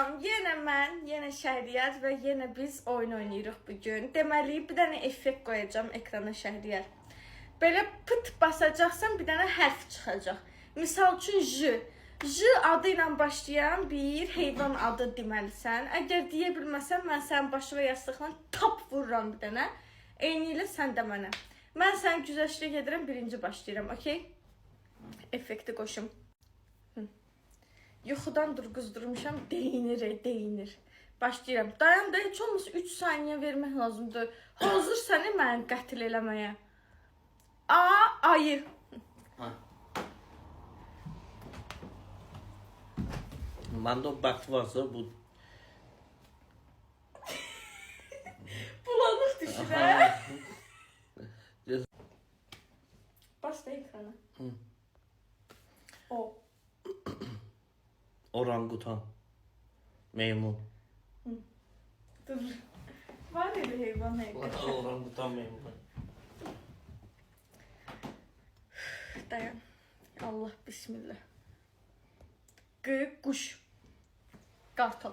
Salam, yenə mən, yenə Şəhriyar və yenə biz oyun oynayırıq bugün. Deməli, bir dənə effekt qoyacağım ekrana Şəhriyar. Belə pıt basacaqsan, bir dənə hərf çıxacaq. Misal üçün J. J adı ilə başlayan bir heyvan adı deməlisən. Əgər deyə bilməsən, mən sənin başına yastıqla tap vururam bir dənə. Eyni ilə sən də mənə. Mən səni güzəştlik edirəm, birinci başlayıram, okey? Effekti qoşum. Yuxudan qızdırmışam, deyinir. Başlayıram. Dayan da heç olmasa 3 saniyə vermək lazımdır. Hazır səni mən qətl eləməyə. A, ayı. Məndə o bəxt varsa bu... Bulanıq düşür, hə? Bas da ekrana. O. Orangutan. Meymun. Dur. Var elə heyvan həqiqətən. Orangutan meymun. Dayan. Allah bismillah. Q, quş. Qartal.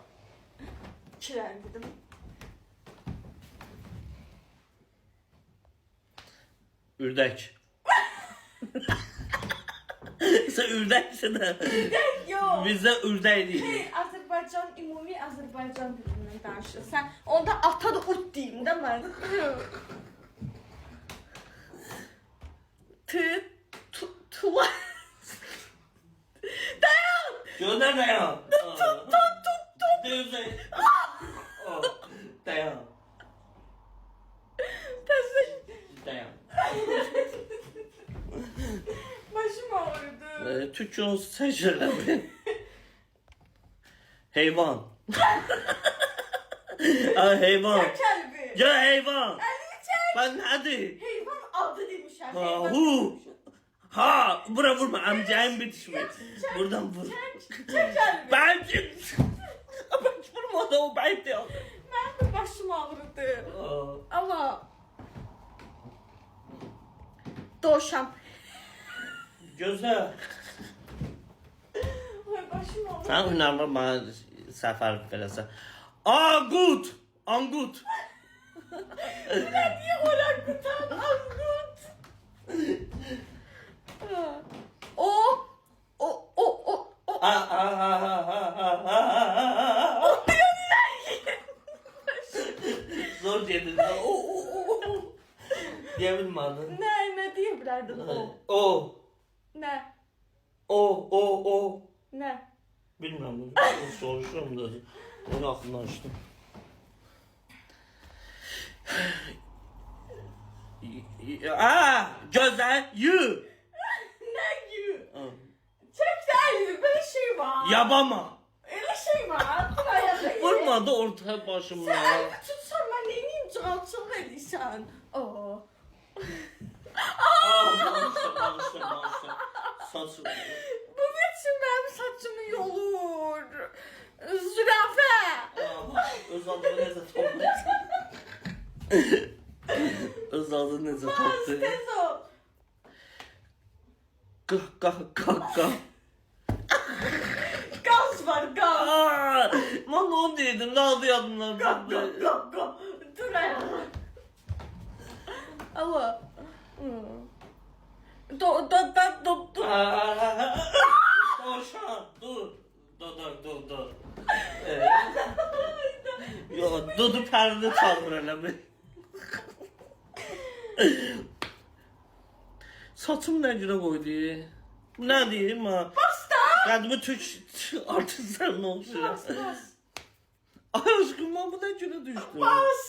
İkiler dedim. Ürdək. Sən ürdəksin də. Yox. Bizdə ürdək deyil. Azərbaycan, ümumi Azərbaycan dilindən danışır. Sən onda ata da ut deyim də mən. Tula. Dayan. Gönder dayan. Tut. Düzey. Dayan. Dayan. Başım ağrıdı. Türkçe olsun seçilir. Heyvan. Heyvan. Kəlbi. Ya heyvan. Əlini çək. Ben hadi. Heyvan adı demişəm. Ha Heyvan hu. demişəm. Ha bura vurma amcayım bitişmiş. Çək. Buradan vur. Çək əlini. Ben vurma da o ben de. Mənim də başım ağrıdı. Ama Doğuşam. Gözle. Ay başım ağrıdı. Sen önemli bana sefer verirsen. Angut. Angut. Ne diye orangutan angut? O. Zor dedin. Diyebilmedin. Ne diye bilerdin o? O. Ne? O. Ne? Bilmiyorum. Soruşuyorum da. Onu aklımdan açtım. Gözler. You. Ne gibi? Çek değil, böyle şey var. Yabama. Öyle şey var. Buraya da Vurmadı ortaya başımla. Sen elimi tutsan ben neyim calçıl edirsən? Oo. Bağışla. Saçım. Bu biçim benim saçımı yolur. Zürafe. Öz adını neyse toplayın. Öz adını neyse Bas toplayın. tez ol. Kah. Gaz var gaz. Ben onu dedim. Ne oldu yadımdan? Go. Dur ayağına. Allah. Do. Tavşan. Dur. Yo, Dudu pərini çalmır eləmi. Saçım nə günə qoydu? Nə deyim ha? Bas da. Qədimi Türk artistlərinə oxşuyur. Bas. Ay aşkım, bu nə günə düşdü? Bas.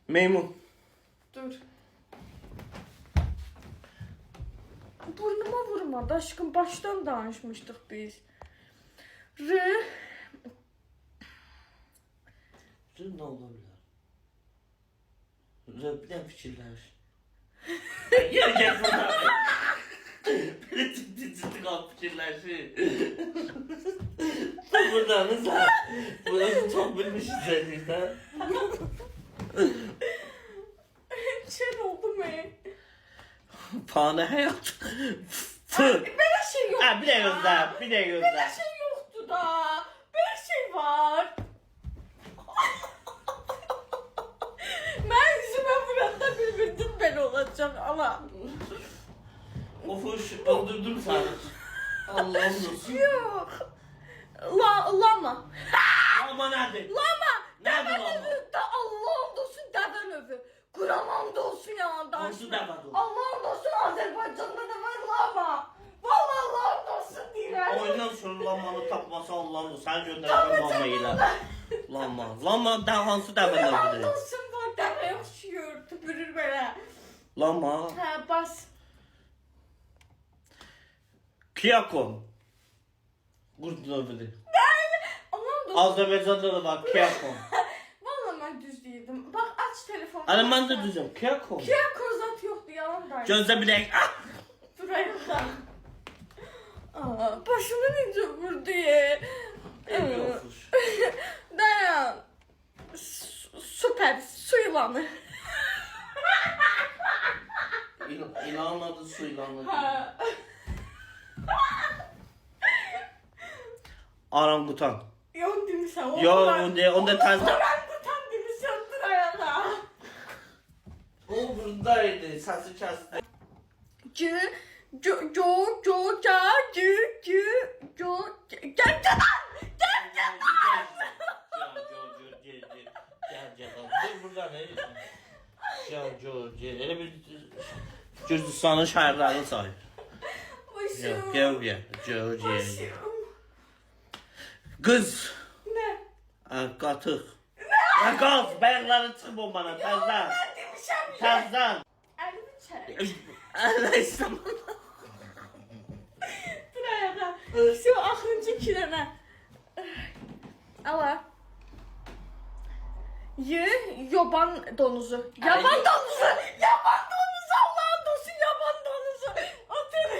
Meymun. Dur. Burnuma vurma da aşkım, baştan danışmışdıq biz. R. Nə ola bilər? Bir də fikirləş. Gel buradan. Böyle ciddi kalk fikirləşir. Buradanız ha. Burası çok bilmişiz zaten. Çel oldu mu? Pane hayat. Böyle şey yok. Ha bir de gözler, bir de Böyle gözler. şey yoktu burada. Bir şey var. Ben yüzüme vuranda bildim ben olacağım ama. Ofuş öldürdüm seni. Allah'ım olsun. Yok. Lama. Lama nerede? Lama. Nerede Dəvə lama? növü. Allah'ım olsun dəvə növü. Kuramam da olsun ya. Hansı dəvədir o? Allah'ım olsun Azerbaycan'da da var lama. Vallahi Allah'ım olsun deyirəm. Oyundan sonra lamanı tapmasa Allah'ım olsun. Sen göndereceğim lama ile. Lama. Lama da hansı dəvə Kuramam növüdür? da olsun var dəvə oxşuyur. Tüpürür belə. Lama. Hə bas. Kiyakon. Qurd növüdür. Allah'ım da olsun. Azerbaycan'da da var Kiyakon. Vallahi ben düz değildim. Bak aç telefonu. Hani ben de düzüm. Kiyakon. Kia kozat yoktu yalan da. Gözde bir dakika. Ah! Buraya bak. Başımı nice vurdu ya. Ofuş. Dayan. Süper su yılanı. İnanmadı su ilanı. Ha. Orangutan. Yok demişsen. Yo, onda tazda. Orangutan demişsen dur ayağına. O buradaydı. Sesi kesti. Gel Burada ne? Elə bir Gürcüstanın şəhərlərini sayır. Başım. Georgiya. Başım. Qız. Ne? Qatıq. Qaz. Bəyəkləri çıxıb o bana. Təzdən. Ben demişim ya. Təzdən. Elimi çek. Ələ istəməm. Dur ayağa. Şu axırıncı iki dənə. Ala. Yoban donuzu. Yaban donuzu. Yaban donuzu. Allah'ın dostu yaban donuzu. Otur.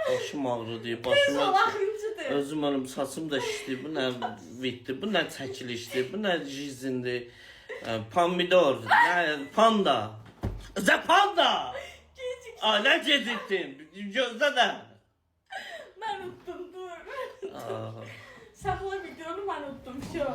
Başım ağrıdı. Biz Başım ol axırıncıdır. Özüm önüm saçım da şişdi. Bu nə vitdi? Bu nə çəkilişdi? Bu nə jizindir? Pomidor. Nə panda. Panda. Gecik. Nə gecikdin? Gözdə də. Ben unuttum dur. Aha. Sakla videonu ben unuttum şu.